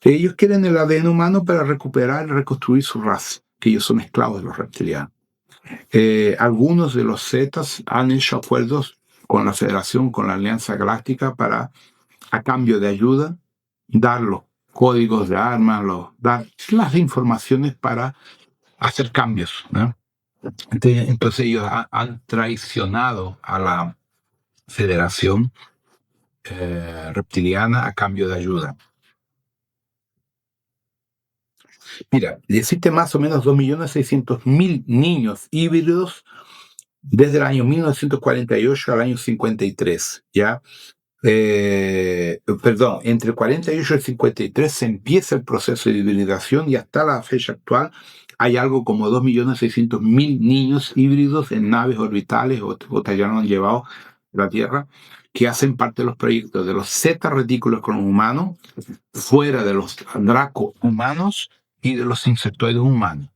Ellos quieren el ADN humano para recuperar y reconstruir su raza, que ellos son esclavos de los reptilianos. Algunos de los Zetas han hecho acuerdos con la Federación, con la Alianza Galáctica, para, a cambio de ayuda, dar los códigos de armas, dar las informaciones para hacer cambios, ¿no? Entonces ellos han traicionado a la Federación Reptiliana a cambio de ayuda. Mira, existen más o menos 2.600.000 niños híbridos desde el año 1948 al año 53, ¿ya? Perdón, entre el 48 y el 53 se empieza el proceso de hibridación y hasta la fecha actual hay algo como 2.600.000 niños híbridos en naves orbitales o ya lo han llevado a la Tierra, que hacen parte de los proyectos de los zeta retículos con los humanos, fuera de los draco humanos y de los insectoides humanos.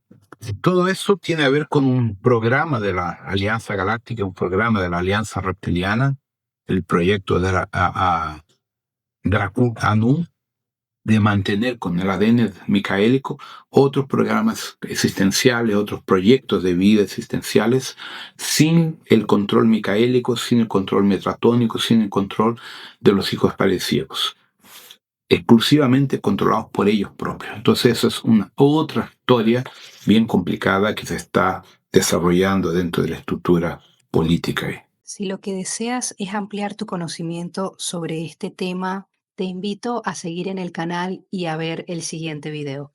Todo eso tiene que ver con un programa de la Alianza Galáctica, un programa de la Alianza Reptiliana, el proyecto de Dracu Anu, de mantener con el ADN micaélico otros programas existenciales, otros proyectos de vida existenciales, sin el control micaélico, sin el control metratónico, sin el control de los hijos fallecidos, exclusivamente controlados por ellos propios. Entonces esa es una otra historia bien complicada que se está desarrollando dentro de la estructura política. Si lo que deseas es ampliar tu conocimiento sobre este tema, te invito a seguir en el canal y a ver el siguiente video.